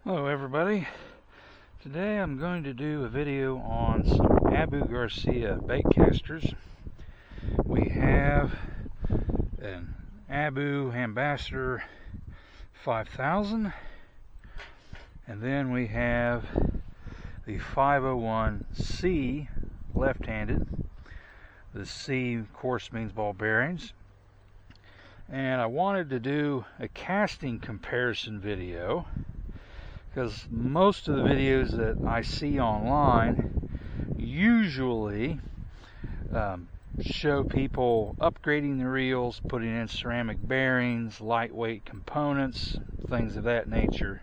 Hello everybody. Today I'm going to do a video on some Abu Garcia bait casters. We have an Abu Ambassadeur 5000, and then we have the 501C left-handed. The C of course means ball bearings, and I wanted to do a casting comparison video because most of the videos that I see online usually show people upgrading the reels, putting in ceramic bearings, lightweight components, things of that nature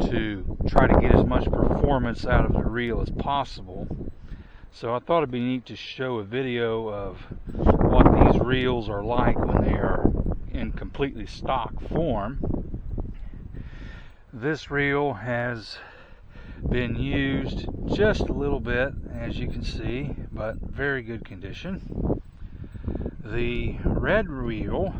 to try to get as much performance out of the reel as possible. So I thought it'd be neat to show a video of what these reels are like when they are in completely stock form. This reel has been used just a little bit, as you can see, but very good condition. The red reel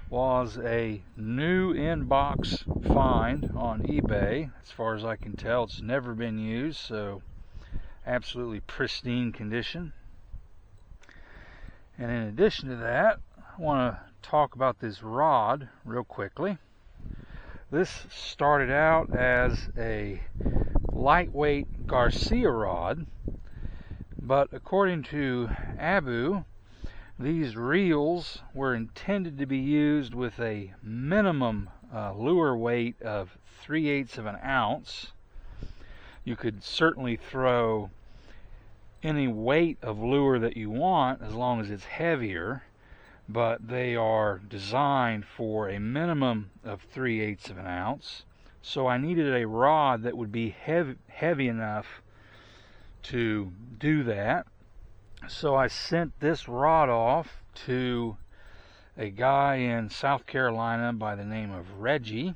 was a new in-box find on eBay. As far as I can tell, it's never been used, so absolutely pristine condition. And in addition to that, I want to talk about this rod real quickly. This started out as a lightweight Garcia rod, but according to Abu, these reels were intended to be used with a minimum lure weight of 3/8 of an ounce. You could certainly throw any weight of lure that you want as long as it's heavier, but they are designed for a minimum of 3/8 of an ounce. So I needed a rod that would be heavy enough to do that. So I sent this rod off to a guy in South Carolina by the name of Reggie.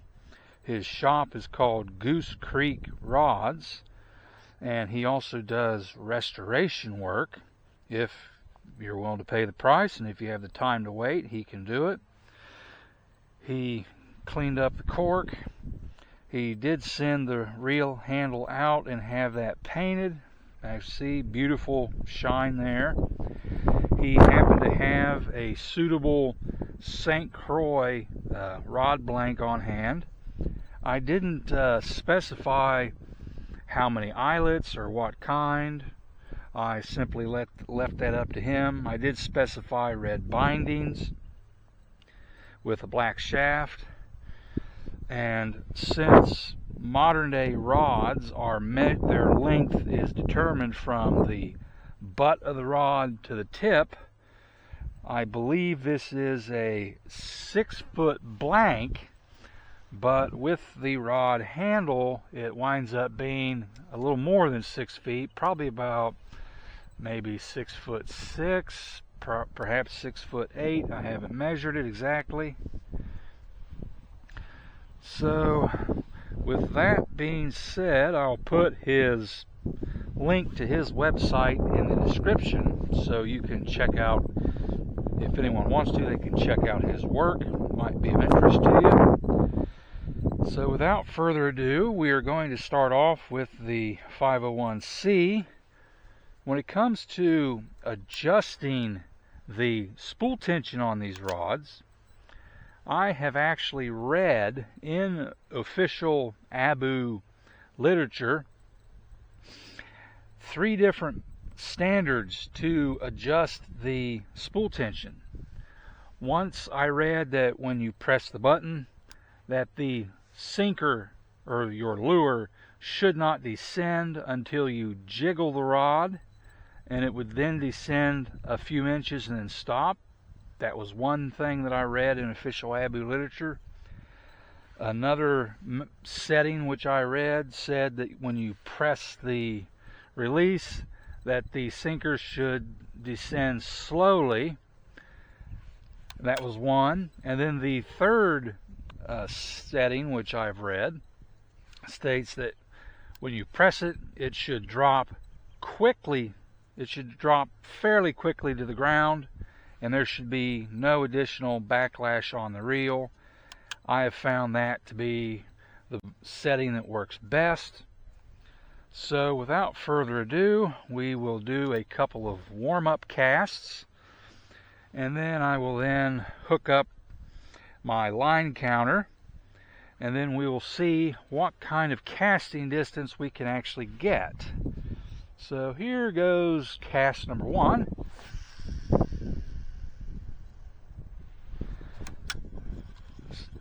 His shop is called Goose Creek Rods, and he also does restoration work. If you're willing to pay the price, and if you have the time to wait, he can do it. He cleaned up the cork. He did send the reel handle out and have that painted. I see beautiful shine there. He happened to have a suitable St. Croix rod blank on hand. I didn't specify how many eyelets or what kind. I simply left that up to him. I did specify red bindings with a black shaft, and since modern day rods are their length is determined from the butt of the rod to the tip, I believe this is a 6-foot blank, but with the rod handle it winds up being a little more than 6 feet, probably about maybe 6'6", perhaps 6'8". I haven't measured it exactly. So with that being said, I'll put his link to his website in the description so you can check out, if anyone wants to, they can check out his work. It might be of interest to you. So without further ado, we are going to start off with the 501C. When it comes to adjusting the spool tension on these rods, I have actually read in official Abu literature 3 different standards to adjust the spool tension. Once I read that when you press the button that the sinker or your lure should not descend until you jiggle the rod, and it would then descend a few inches and then stop. That was one thing that I read in official Abu literature. Another setting which I read said that when you press the release that the sinker should descend slowly. That was one. And then the third setting which I've read states that when you press it, it should drop quickly. It should drop fairly quickly to the ground, and there should be no additional backlash on the reel. I have found that to be the setting that works best. So without further ado, we will do a couple of warm-up casts, and then I will then hook up my line counter, and then we will see what kind of casting distance we can actually get. So here goes cast number one.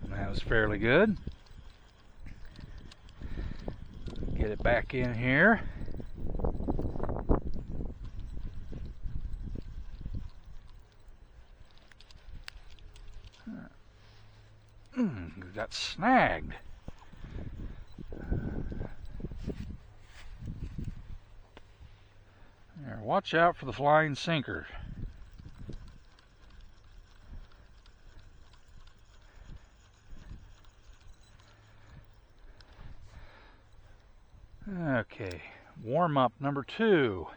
That was fairly good. Get it back in here. Got snagged. There, watch out for the flying sinker. Okay, warm up number two.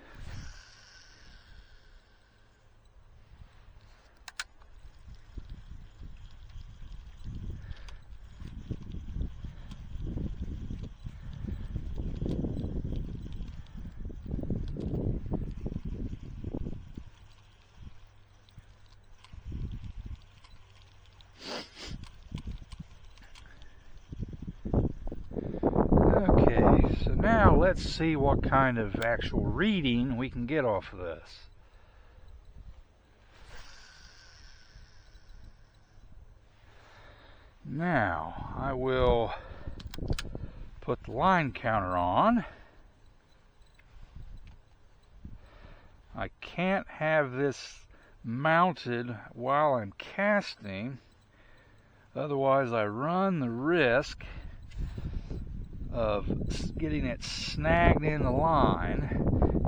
Okay, so now let's see what kind of actual reading we can get off of this. Now, I will put the line counter on. I can't have this mounted while I'm casting, otherwise I run the risk of getting it snagged in the line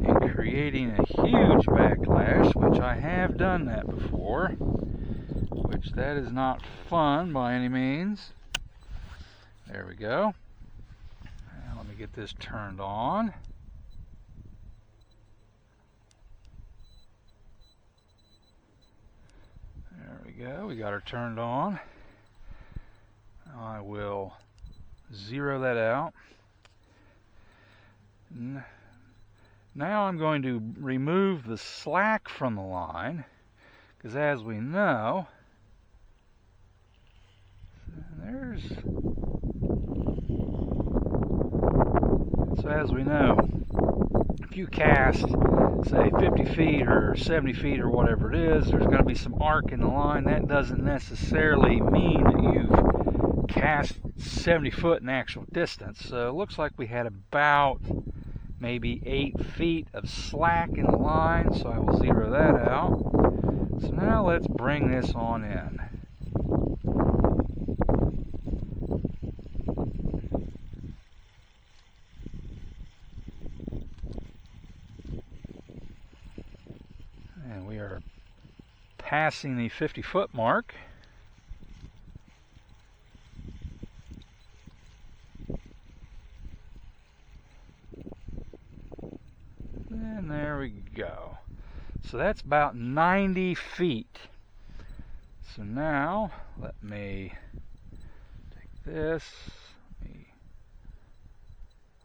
and creating a huge backlash, which I have done that before, which that is not fun by any means. There we go. Now let me get this turned on. There we go, we got her turned on. I will zero that out. Now I'm going to remove the slack from the line, because as we know, if you cast, say 50 feet or 70 feet or whatever it is, there's going to be some arc in the line. That doesn't necessarily mean that you've cast 70 foot in actual distance. So it looks like we had about maybe 8 feet of slack in the line, so I will zero that out. So now let's bring this on in. And we are passing the 50-foot mark. And there we go. So that's about 90 feet. So now let me take this.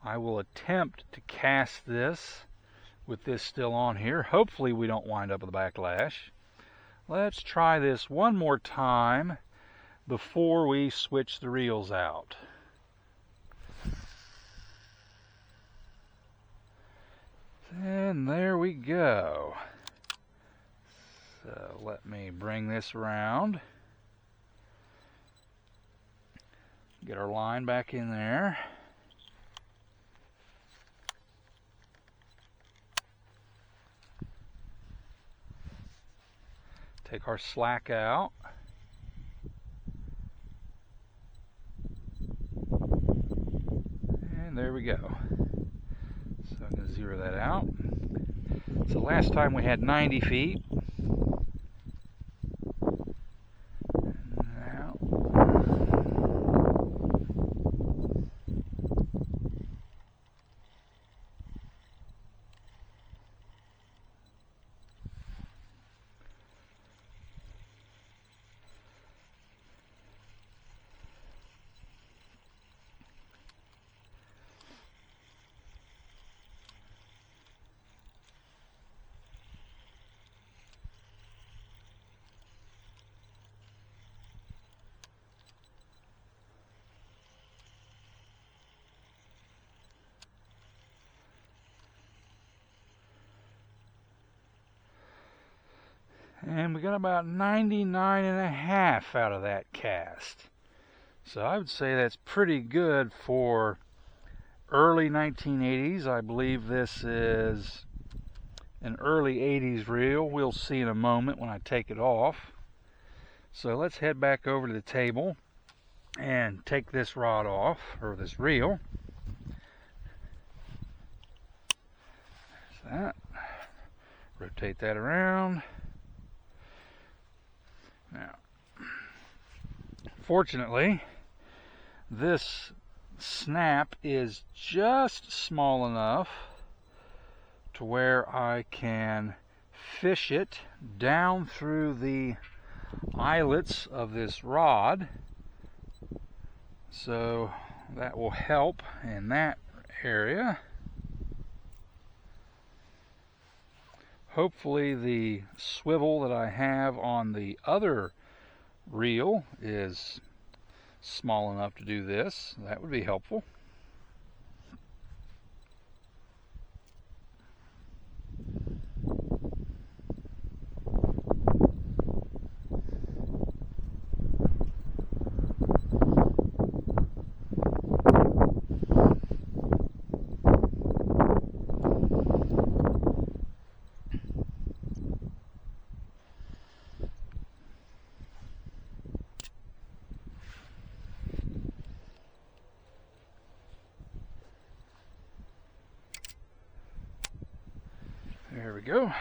I will attempt to cast this with this still on here. Hopefully we don't wind up with a backlash. Let's try this one more time before we switch the reels out. And there we go. So let me bring this around. Get our line back in there. Take our slack out. And there we go. So I'm going to zero that out. So last time we had 90 feet. Now, And we got about 99.5 out of that cast. So I would say that's pretty good for early 1980s. I believe this is an early 80s reel. We'll see in a moment when I take it off. So let's head back over to the table and take this rod off, or this reel. There's that. Rotate that around. Now, fortunately, this snap is just small enough to where I can fish it down through the eyelets of this rod, so that will help in that area. Hopefully the swivel that I have on the other reel is small enough to do this. That would be helpful. There we go. Now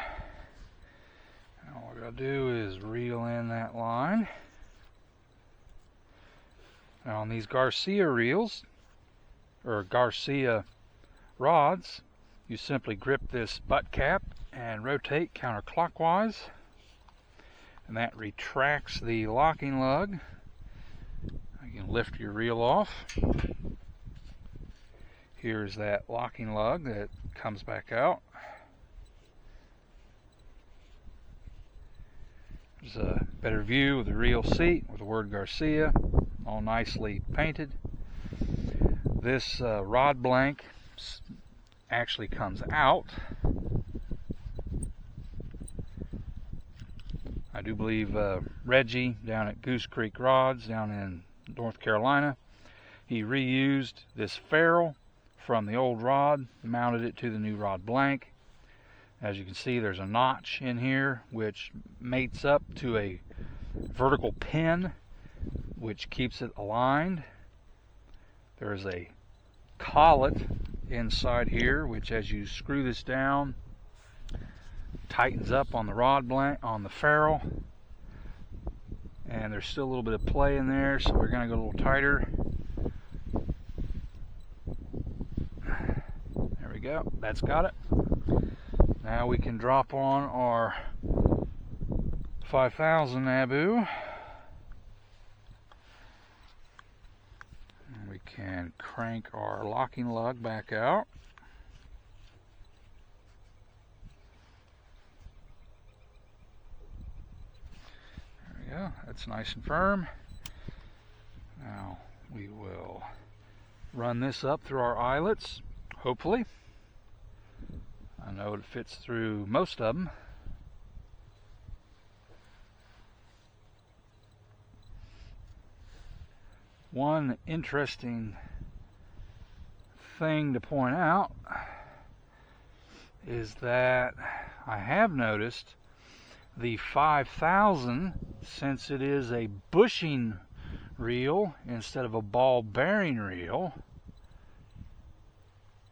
all I gotta do is reel in that line. Now on these Garcia reels, or Garcia rods, you simply grip this butt cap and rotate counterclockwise, and that retracts the locking lug. You can lift your reel off. Here's that locking lug that comes back out. There's a better view of the reel seat with the word Garcia all nicely painted. This rod blank actually comes out. I do believe Reggie down at Goose Creek Rods down in North Carolina, he reused this ferrule from the old rod, mounted it to the new rod blank. As you can see, there's a notch in here which mates up to a vertical pin which keeps it aligned. There's a collet inside here which, as you screw this down, tightens up on the rod blank, on the ferrule. And there's still a little bit of play in there, so we're going to go a little tighter. There we go. That's got it. Now we can drop on our 5000 Abu. And we can crank our locking lug back out. There we go. That's nice and firm. Now we will run this up through our eyelets, hopefully. I know it fits through most of them. One interesting thing to point out is that I have noticed the 5000, since it is a bushing reel instead of a ball bearing reel,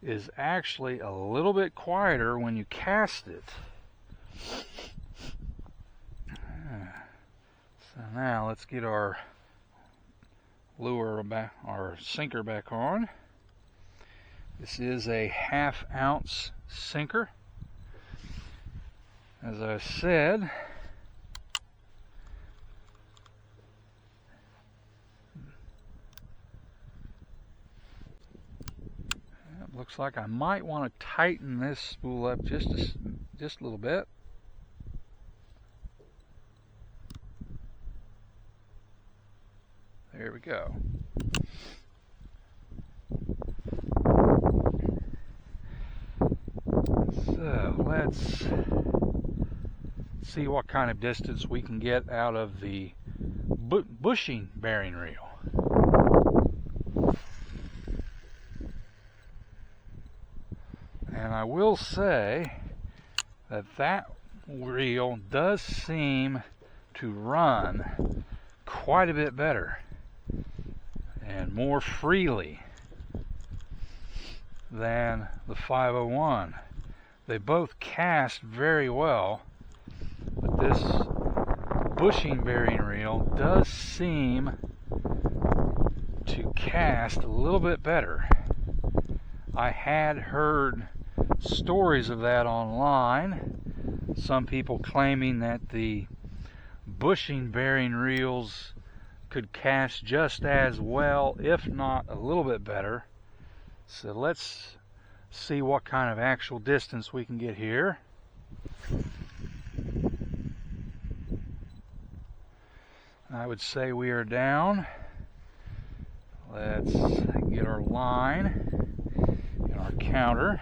is actually a little bit quieter when you cast it. So now let's get our lure back, our sinker back on. This is a 1/2 ounce sinker. As I said, looks like I might want to tighten this spool up just a little bit. There we go. So let's see what kind of distance we can get out of the bushing bearing reel. And I will say that that reel does seem to run quite a bit better and more freely than the 501. They both cast very well, but this bushing bearing reel does seem to cast a little bit better. I had heard stories of that online, some people claiming that the bushing bearing reels could cast just as well, if not a little bit better. So let's see what kind of actual distance we can get here. I would say we are down. Let's get our line and our counter.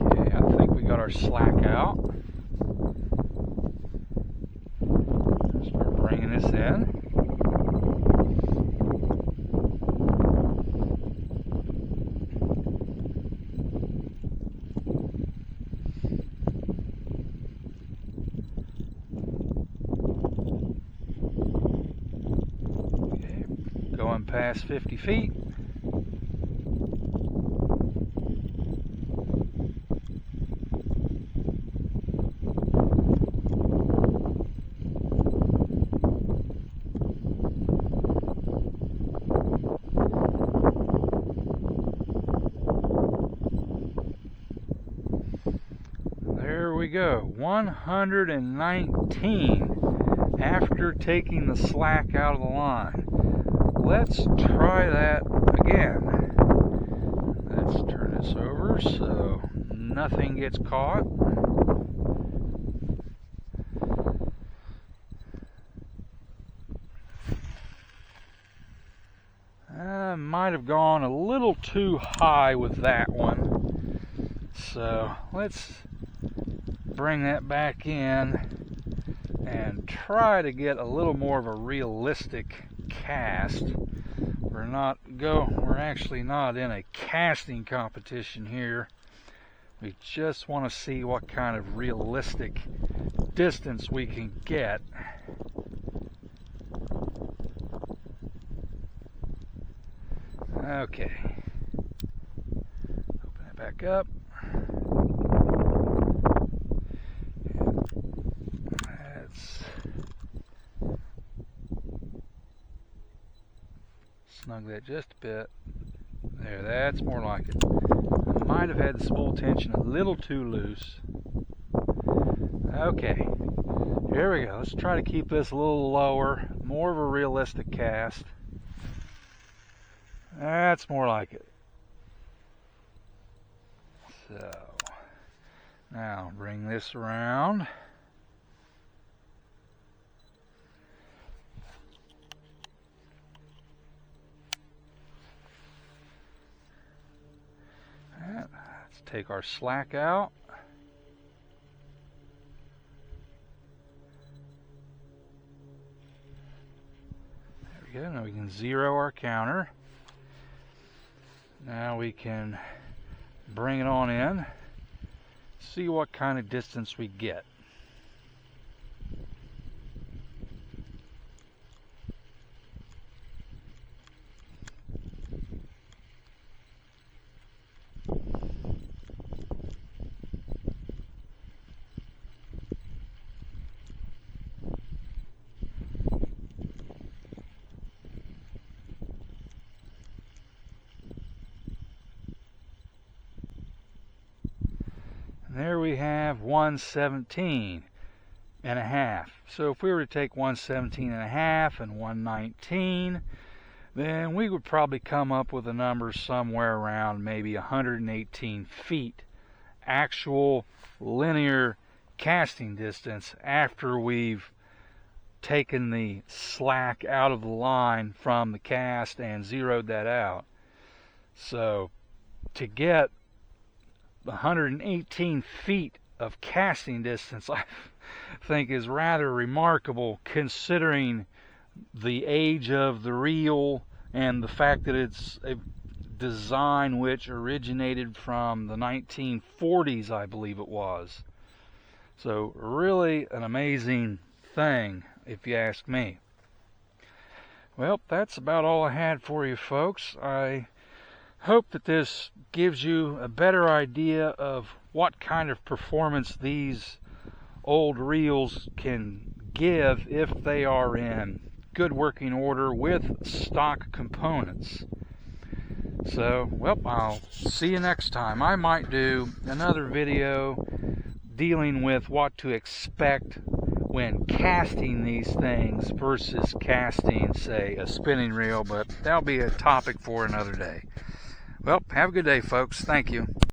Okay, I think we got our slack out. Start bringing this in. Going past 50 feet. There we go, 119 after taking the slack out of the line. Let's try that again. Let's turn this over so nothing gets caught. I might have gone a little too high with that one. So let's bring that back in and try to get a little more of a realistic cast. We're actually not in a casting competition here. We just want to see what kind of realistic distance we can get. Okay. Open it back up. Let's snug that just a bit. There, that's more like it. I might have had the spool tension a little too loose. Okay, here we go. Let's try to keep this a little lower, more of a realistic cast. That's more like it. So, now bring this around. Let's take our slack out. There we go. Now we can zero our counter. Now we can bring it on in, see what kind of distance we get. There we have 117 and a half. So if we were to take 117 and a half and 119, then we would probably come up with a number somewhere around maybe 118 feet actual linear casting distance after we've taken the slack out of the line from the cast and zeroed that out. So to get 118 feet of casting distance, I think is rather remarkable, considering the age of the reel and the fact that it's a design which originated from the 1940s, I believe it was. So really an amazing thing, if you ask me. Well, that's about all I had for you folks. I hope that this gives you a better idea of what kind of performance these old reels can give if they are in good working order with stock components. So, well, I'll see you next time. I might do another video dealing with what to expect when casting these things versus casting, say, a spinning reel, but that'll be a topic for another day. Well, have a good day, folks. Thank you.